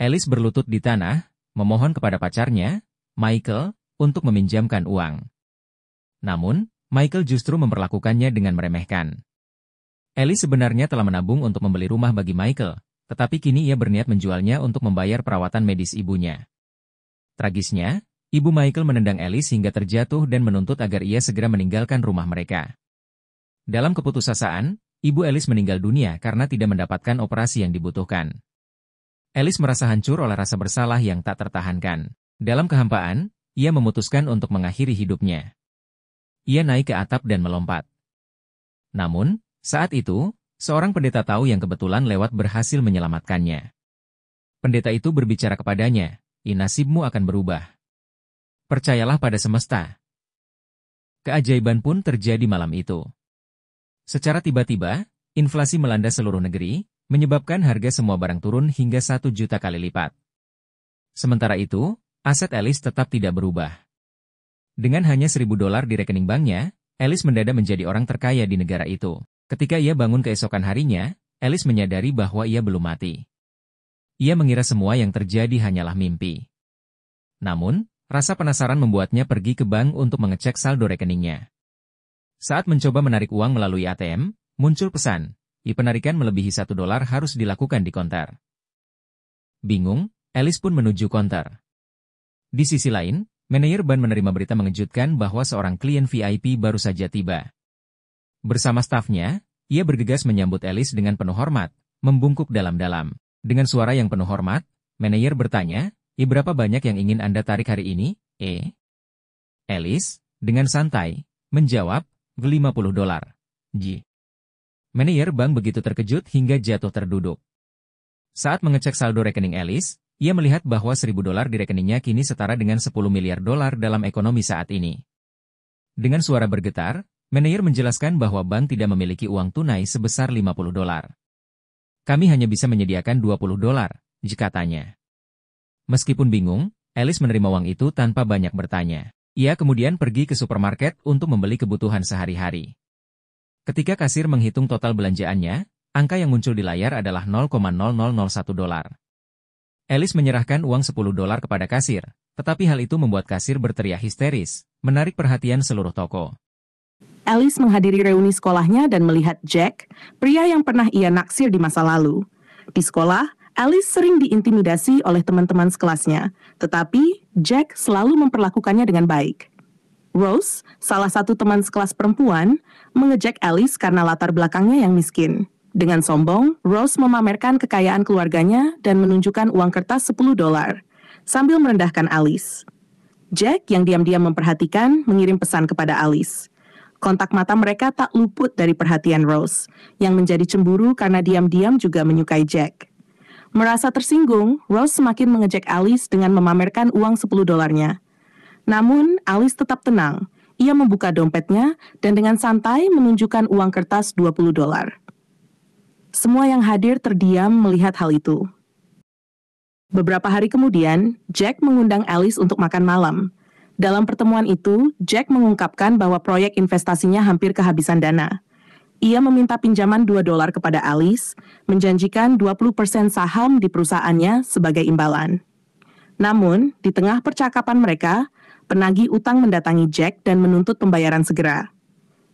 Alice berlutut di tanah, memohon kepada pacarnya, Michael, untuk meminjamkan uang. Namun, Michael justru memperlakukannya dengan meremehkan. Alice sebenarnya telah menabung untuk membeli rumah bagi Michael, tetapi kini ia berniat menjualnya untuk membayar perawatan medis ibunya. Tragisnya, ibu Michael menendang Alice hingga terjatuh dan menuntut agar ia segera meninggalkan rumah mereka. Dalam keputusasaan, ibu Alice meninggal dunia karena tidak mendapatkan operasi yang dibutuhkan. Alice merasa hancur oleh rasa bersalah yang tak tertahankan. Dalam kehampaan, ia memutuskan untuk mengakhiri hidupnya. Ia naik ke atap dan melompat. Namun, saat itu, seorang pendeta tahu yang kebetulan lewat berhasil menyelamatkannya. Pendeta itu berbicara kepadanya, nasibmu akan berubah. Percayalah pada semesta. Keajaiban pun terjadi malam itu. Secara tiba-tiba, inflasi melanda seluruh negeri, menyebabkan harga semua barang turun hingga 1 juta kali lipat. Sementara itu, aset Alice tetap tidak berubah. Dengan hanya $1.000 di rekening banknya, Alice mendadak menjadi orang terkaya di negara itu. Ketika ia bangun keesokan harinya, Alice menyadari bahwa ia belum mati. Ia mengira semua yang terjadi hanyalah mimpi. Namun, rasa penasaran membuatnya pergi ke bank untuk mengecek saldo rekeningnya. Saat mencoba menarik uang melalui ATM, muncul pesan, penarikan melebihi $1 harus dilakukan di konter. Bingung, Alice pun menuju konter. Di sisi lain, manajer bank menerima berita mengejutkan bahwa seorang klien VIP baru saja tiba. Bersama stafnya, ia bergegas menyambut Alice dengan penuh hormat, membungkuk dalam-dalam. Dengan suara yang penuh hormat, manajer bertanya, berapa banyak yang ingin Anda tarik hari ini, Alice, dengan santai, menjawab, $50. Manajer bank begitu terkejut hingga jatuh terduduk. Saat mengecek saldo rekening Alice, ia melihat bahwa $1.000 di rekeningnya kini setara dengan $10 miliar dalam ekonomi saat ini. Dengan suara bergetar, manajer menjelaskan bahwa bank tidak memiliki uang tunai sebesar $50. Kami hanya bisa menyediakan $20, katanya. Meskipun bingung, Alice menerima uang itu tanpa banyak bertanya. Ia kemudian pergi ke supermarket untuk membeli kebutuhan sehari-hari. Ketika kasir menghitung total belanjaannya, angka yang muncul di layar adalah $0,0001. Alice menyerahkan uang $10 kepada kasir, tetapi hal itu membuat kasir berteriak histeris, menarik perhatian seluruh toko. Alice menghadiri reuni sekolahnya dan melihat Jack, pria yang pernah ia naksir di masa lalu. Di sekolah, Alice sering diintimidasi oleh teman-teman sekelasnya, tetapi Jack selalu memperlakukannya dengan baik. Rose, salah satu teman sekelas perempuan, mengejek Alice karena latar belakangnya yang miskin. Dengan sombong, Rose memamerkan kekayaan keluarganya dan menunjukkan uang kertas $10, sambil merendahkan Alice. Jack yang diam-diam memperhatikan mengirim pesan kepada Alice. Kontak mata mereka tak luput dari perhatian Rose, yang menjadi cemburu karena diam-diam juga menyukai Jack. Merasa tersinggung, Rose semakin mengejek Alice dengan memamerkan uang $10-nya. Namun, Alice tetap tenang. Ia membuka dompetnya dan dengan santai menunjukkan uang kertas $20. Semua yang hadir terdiam melihat hal itu. Beberapa hari kemudian, Jack mengundang Alice untuk makan malam. Dalam pertemuan itu, Jack mengungkapkan bahwa proyek investasinya hampir kehabisan dana. Ia meminta pinjaman $2 kepada Alice, menjanjikan 20% saham di perusahaannya sebagai imbalan. Namun, di tengah percakapan mereka, penagih utang mendatangi Jack dan menuntut pembayaran segera.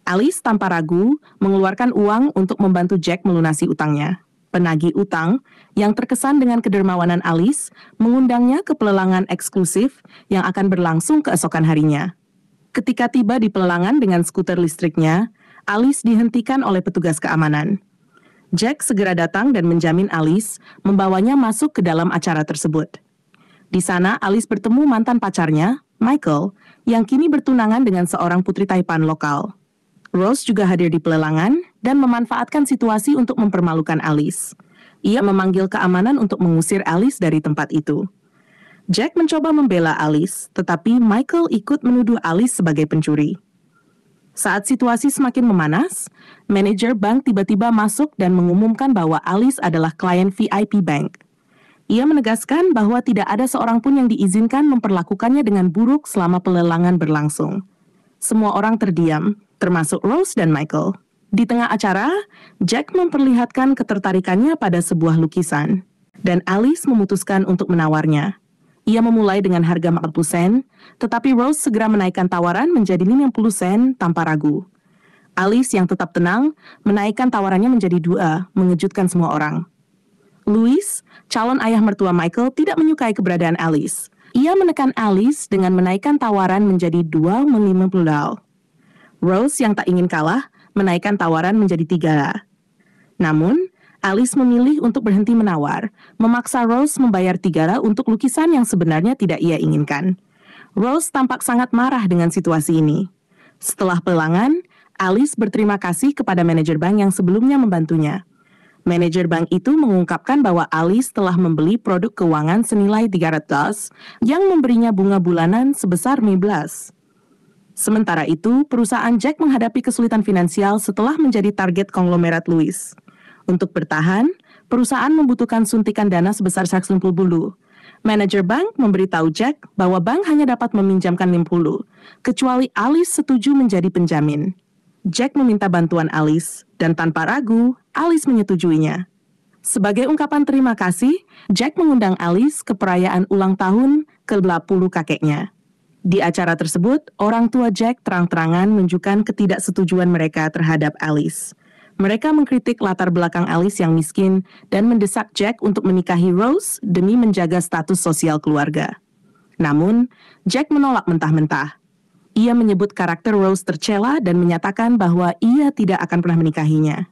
Alice tanpa ragu mengeluarkan uang untuk membantu Jack melunasi utangnya. Penagih utang, yang terkesan dengan kedermawanan Alice, mengundangnya ke pelelangan eksklusif yang akan berlangsung keesokan harinya. Ketika tiba di pelelangan dengan skuter listriknya, Alice dihentikan oleh petugas keamanan. Jack segera datang dan menjamin Alice membawanya masuk ke dalam acara tersebut. Di sana, Alice bertemu mantan pacarnya, Michael, yang kini bertunangan dengan seorang putri Taipan lokal. Rose juga hadir di pelelangan dan memanfaatkan situasi untuk mempermalukan Alice. Ia memanggil keamanan untuk mengusir Alice dari tempat itu. Jack mencoba membela Alice, tetapi Michael ikut menuduh Alice sebagai pencuri. Saat situasi semakin memanas, manajer bank tiba-tiba masuk dan mengumumkan bahwa Alice adalah klien VIP bank. Ia menegaskan bahwa tidak ada seorang pun yang diizinkan memperlakukannya dengan buruk selama pelelangan berlangsung. Semua orang terdiam, termasuk Rose dan Michael. Di tengah acara, Jack memperlihatkan ketertarikannya pada sebuah lukisan. dan Alice memutuskan untuk menawarnya. Ia memulai dengan harga 40 sen, tetapi Rose segera menaikkan tawaran menjadi 50 sen tanpa ragu. Alice yang tetap tenang, menaikkan tawarannya menjadi 2, mengejutkan semua orang. Louis, calon ayah mertua Michael, tidak menyukai keberadaan Alice. Ia menekan Alice dengan menaikkan tawaran menjadi $250. Rose yang tak ingin kalah, menaikkan tawaran menjadi 3. Namun, Alice memilih untuk berhenti menawar, memaksa Rose membayar 3 untuk lukisan yang sebenarnya tidak ia inginkan. Rose tampak sangat marah dengan situasi ini. Setelah pelangan, Alice berterima kasih kepada manajer bank yang sebelumnya membantunya. Manajer bank itu mengungkapkan bahwa Alice telah membeli produk keuangan senilai $300 yang memberinya bunga bulanan sebesar 15. Sementara itu, perusahaan Jack menghadapi kesulitan finansial setelah menjadi target konglomerat Louis. Untuk bertahan, perusahaan membutuhkan suntikan dana sebesar $150. Manajer bank memberitahu Jack bahwa bank hanya dapat meminjamkan 50, kecuali Alice setuju menjadi penjamin. Jack meminta bantuan Alice, dan tanpa ragu, Alice menyetujuinya. Sebagai ungkapan terima kasih, Jack mengundang Alice ke perayaan ulang tahun ke-80 kakeknya. Di acara tersebut, orang tua Jack terang-terangan menunjukkan ketidaksetujuan mereka terhadap Alice. Mereka mengkritik latar belakang Alice yang miskin dan mendesak Jack untuk menikahi Rose demi menjaga status sosial keluarga. Namun, Jack menolak mentah-mentah. Ia menyebut karakter Rose tercela dan menyatakan bahwa ia tidak akan pernah menikahinya.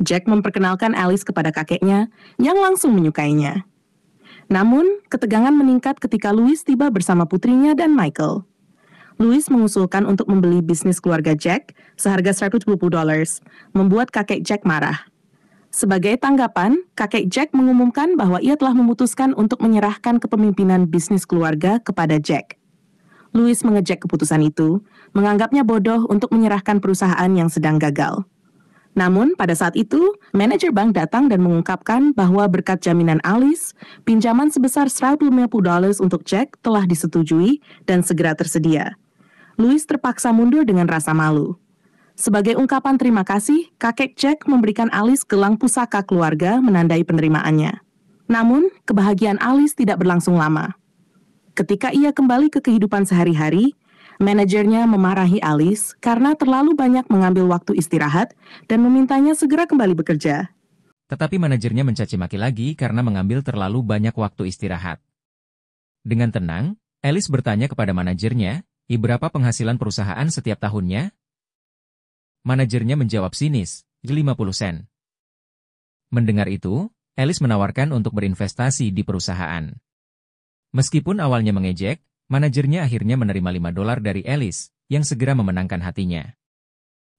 Jack memperkenalkan Alice kepada kakeknya yang langsung menyukainya. Namun, ketegangan meningkat ketika Louis tiba bersama putrinya dan Michael. Louis mengusulkan untuk membeli bisnis keluarga Jack seharga $120, membuat kakek Jack marah. Sebagai tanggapan, kakek Jack mengumumkan bahwa ia telah memutuskan untuk menyerahkan kepemimpinan bisnis keluarga kepada Jack. Louis mengejek keputusan itu, menganggapnya bodoh untuk menyerahkan perusahaan yang sedang gagal. Namun, pada saat itu, manajer bank datang dan mengungkapkan bahwa berkat jaminan Alice, pinjaman sebesar $150 untuk Jack telah disetujui dan segera tersedia. Louis terpaksa mundur dengan rasa malu. Sebagai ungkapan terima kasih, kakek Jack memberikan Alice gelang pusaka keluarga menandai penerimaannya. Namun, kebahagiaan Alice tidak berlangsung lama. Ketika ia kembali ke kehidupan sehari-hari, manajernya memarahi Alice karena terlalu banyak mengambil waktu istirahat dan memintanya segera kembali bekerja. Tetapi manajernya mencaci maki lagi karena mengambil terlalu banyak waktu istirahat. Dengan tenang, Alice bertanya kepada manajernya, berapa penghasilan perusahaan setiap tahunnya? Manajernya menjawab sinis, 50 sen. Mendengar itu, Alice menawarkan untuk berinvestasi di perusahaan. Meskipun awalnya mengejek, manajernya akhirnya menerima $5 dari Alice, yang segera memenangkan hatinya.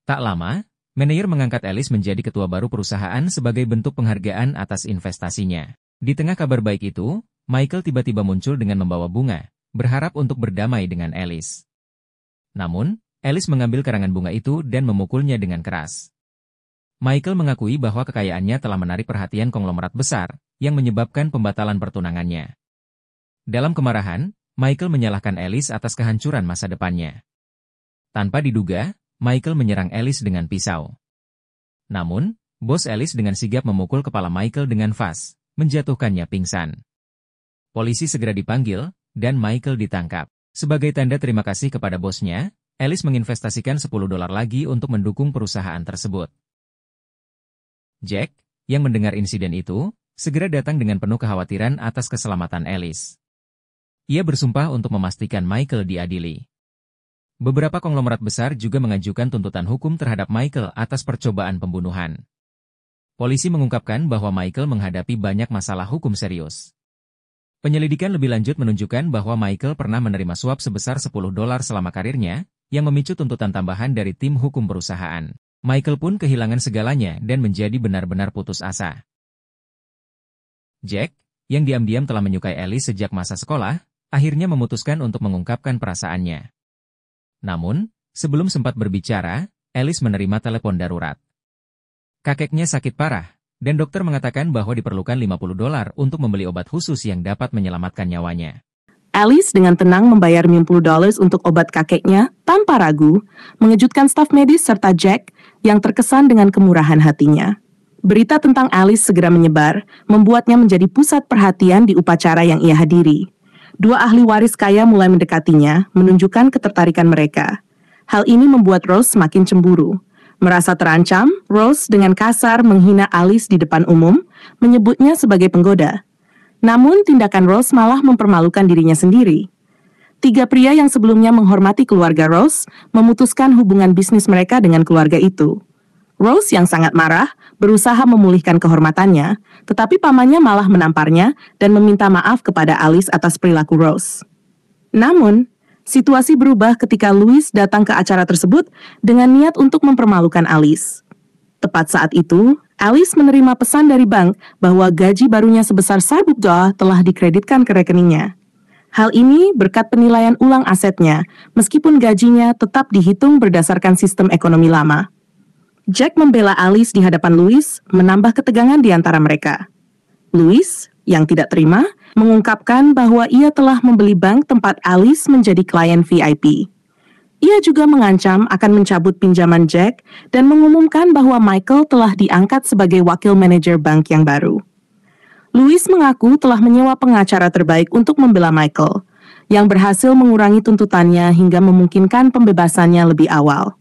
Tak lama, manajer mengangkat Alice menjadi ketua baru perusahaan sebagai bentuk penghargaan atas investasinya. Di tengah kabar baik itu, Michael tiba-tiba muncul dengan membawa bunga, berharap untuk berdamai dengan Alice. Namun, Alice mengambil karangan bunga itu dan memukulnya dengan keras. Michael mengakui bahwa kekayaannya telah menarik perhatian konglomerat besar, yang menyebabkan pembatalan pertunangannya. Dalam kemarahan, Michael menyalahkan Alice atas kehancuran masa depannya. Tanpa diduga, Michael menyerang Alice dengan pisau. Namun, bos Alice dengan sigap memukul kepala Michael dengan vas, menjatuhkannya pingsan. Polisi segera dipanggil, dan Michael ditangkap. Sebagai tanda terima kasih kepada bosnya, Alice menginvestasikan $10 lagi untuk mendukung perusahaan tersebut. Jack, yang mendengar insiden itu, segera datang dengan penuh kekhawatiran atas keselamatan Alice. Ia bersumpah untuk memastikan Michael diadili. Beberapa konglomerat besar juga mengajukan tuntutan hukum terhadap Michael atas percobaan pembunuhan. Polisi mengungkapkan bahwa Michael menghadapi banyak masalah hukum serius. Penyelidikan lebih lanjut menunjukkan bahwa Michael pernah menerima suap sebesar $10 selama karirnya, yang memicu tuntutan tambahan dari tim hukum perusahaan. Michael pun kehilangan segalanya dan menjadi benar-benar putus asa. Jack, yang diam-diam telah menyukai Alice sejak masa sekolah, akhirnya memutuskan untuk mengungkapkan perasaannya. Namun, sebelum sempat berbicara, Alice menerima telepon darurat. Kakeknya sakit parah, dan dokter mengatakan bahwa diperlukan $50 untuk membeli obat khusus yang dapat menyelamatkan nyawanya. Alice dengan tenang membayar $50 untuk obat kakeknya tanpa ragu, mengejutkan staf medis serta Jack yang terkesan dengan kemurahan hatinya. Berita tentang Alice segera menyebar, membuatnya menjadi pusat perhatian di upacara yang ia hadiri. Dua ahli waris kaya mulai mendekatinya, menunjukkan ketertarikan mereka. Hal ini membuat Rose semakin cemburu. Merasa terancam, Rose dengan kasar menghina Alice di depan umum, menyebutnya sebagai penggoda. Namun, tindakan Rose malah mempermalukan dirinya sendiri. Tiga pria yang sebelumnya menghormati keluarga Rose, memutuskan hubungan bisnis mereka dengan keluarga itu. Rose yang sangat marah, berusaha memulihkan kehormatannya, tetapi pamannya malah menamparnya dan meminta maaf kepada Alice atas perilaku Rose. Namun, situasi berubah ketika Louis datang ke acara tersebut dengan niat untuk mempermalukan Alice. Tepat saat itu, Alice menerima pesan dari bank bahwa gaji barunya sebesar $1 telah dikreditkan ke rekeningnya. Hal ini berkat penilaian ulang asetnya, meskipun gajinya tetap dihitung berdasarkan sistem ekonomi lama. Jack membela Alice di hadapan Louis, menambah ketegangan di antara mereka. Louis, yang tidak terima, mengungkapkan bahwa ia telah membeli bank tempat Alice menjadi klien VIP. Ia juga mengancam akan mencabut pinjaman Jack dan mengumumkan bahwa Michael telah diangkat sebagai wakil manajer bank yang baru. Louis mengaku telah menyewa pengacara terbaik untuk membela Michael, yang berhasil mengurangi tuntutannya hingga memungkinkan pembebasannya lebih awal.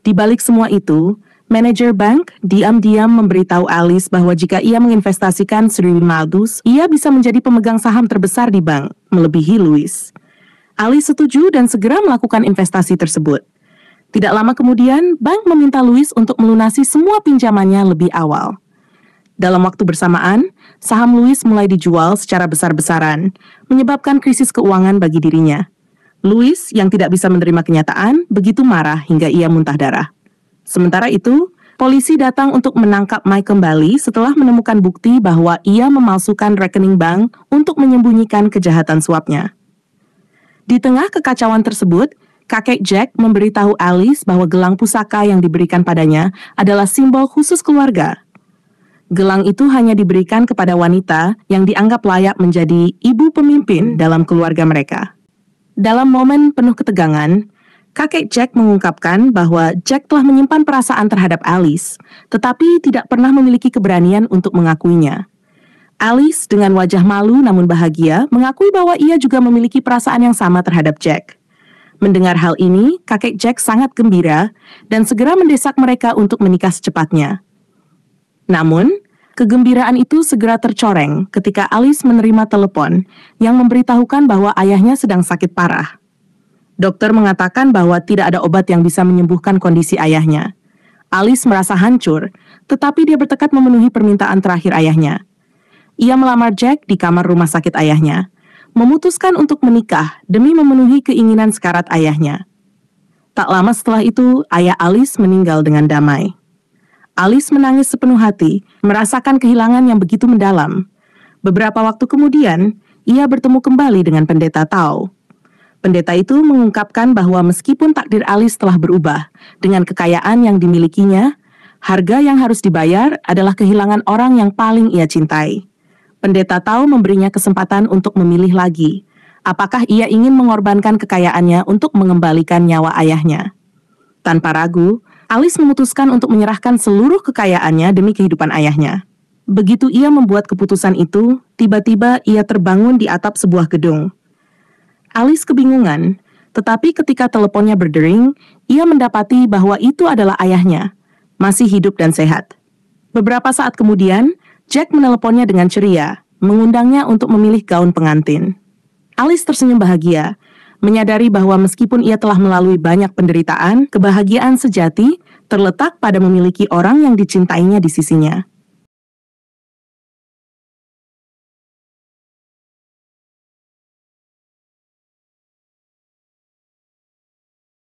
Di balik semua itu, manajer bank diam-diam memberitahu Alice bahwa jika ia menginvestasikan $1.000, ia bisa menjadi pemegang saham terbesar di bank, melebihi Louis. Alice setuju dan segera melakukan investasi tersebut. Tidak lama kemudian, bank meminta Louis untuk melunasi semua pinjamannya lebih awal. Dalam waktu bersamaan, saham Louis mulai dijual secara besar-besaran, menyebabkan krisis keuangan bagi dirinya. Louis, yang tidak bisa menerima kenyataan, begitu marah hingga ia muntah darah. Sementara itu, polisi datang untuk menangkap Mike kembali setelah menemukan bukti bahwa ia memalsukan rekening bank untuk menyembunyikan kejahatan suapnya. Di tengah kekacauan tersebut, kakek Jack memberitahu Alice bahwa gelang pusaka yang diberikan padanya adalah simbol khusus keluarga. Gelang itu hanya diberikan kepada wanita yang dianggap layak menjadi ibu pemimpin dalam keluarga mereka. Dalam momen penuh ketegangan, kakek Jack mengungkapkan bahwa Jack telah menyimpan perasaan terhadap Alice, tetapi tidak pernah memiliki keberanian untuk mengakuinya. Alice dengan wajah malu namun bahagia mengakui bahwa ia juga memiliki perasaan yang sama terhadap Jack. Mendengar hal ini, kakek Jack sangat gembira dan segera mendesak mereka untuk menikah secepatnya. Namun, kegembiraan itu segera tercoreng ketika Alice menerima telepon yang memberitahukan bahwa ayahnya sedang sakit parah. Dokter mengatakan bahwa tidak ada obat yang bisa menyembuhkan kondisi ayahnya. Alice merasa hancur, tetapi dia bertekad memenuhi permintaan terakhir ayahnya. Ia melamar Jack di kamar rumah sakit ayahnya, memutuskan untuk menikah demi memenuhi keinginan sekarat ayahnya. Tak lama setelah itu, ayah Alice meninggal dengan damai. Alice menangis sepenuh hati, merasakan kehilangan yang begitu mendalam. Beberapa waktu kemudian, ia bertemu kembali dengan pendeta Tao. Pendeta itu mengungkapkan bahwa meskipun takdir Alice telah berubah dengan kekayaan yang dimilikinya, harga yang harus dibayar adalah kehilangan orang yang paling ia cintai. Pendeta Tao memberinya kesempatan untuk memilih lagi, apakah ia ingin mengorbankan kekayaannya untuk mengembalikan nyawa ayahnya. Tanpa ragu, Alice memutuskan untuk menyerahkan seluruh kekayaannya demi kehidupan ayahnya. Begitu ia membuat keputusan itu, tiba-tiba ia terbangun di atap sebuah gedung. Alice kebingungan, tetapi ketika teleponnya berdering, ia mendapati bahwa itu adalah ayahnya, masih hidup dan sehat. Beberapa saat kemudian, Jack meneleponnya dengan ceria, mengundangnya untuk memilih gaun pengantin. Alice tersenyum bahagia, menyadari bahwa meskipun ia telah melalui banyak penderitaan, kebahagiaan sejati terletak pada memiliki orang yang dicintainya di sisinya.